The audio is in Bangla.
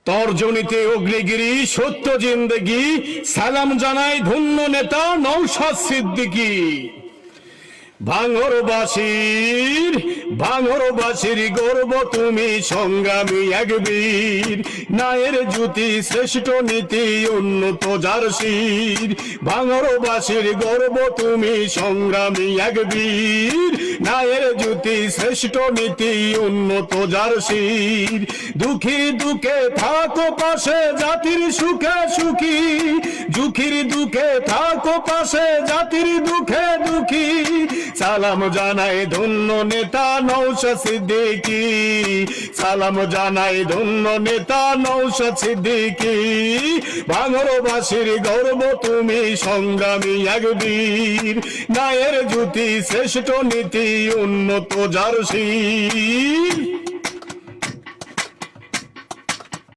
তর্জনীতে অগ্নিগিরি সত্য জিন্দেগি সালাম জানাই ধন্য নেতা নওশাদ সিদ্দিকী। ভাঙরবাসীর গর্ব তুমি সংগ্রামী এক বীর, ন্যায়ের জ্যোতি শ্রেষ্ঠ নীতি উন্নত যার শির। ভাঙরবাসীর গর্ব তুমি সংগ্রামী এক বীর, ন্যায়ের জ্যোতি শ্রেষ্ঠ নীতি উন্নত যার শির। দুঃখী দুঃখে থাকো পাশে জাতির সুখে সুখী, দুঃখীর দুঃখে থাকো পাশে জাতির দুঃখে দুঃখী। সালাম জানাই ধন্য নেতা নওশাদ সিদ্দিকী, সালাম জানাই ধন্য নেতা নওশাদ সিদ্দিকী। ভাঙরবাসীর গর্ব তুমি সংগ্রামী এক বীর, ন্যায়ের জ্যোতি শ্রেষ্ঠ নীতি উন্নত যার শির।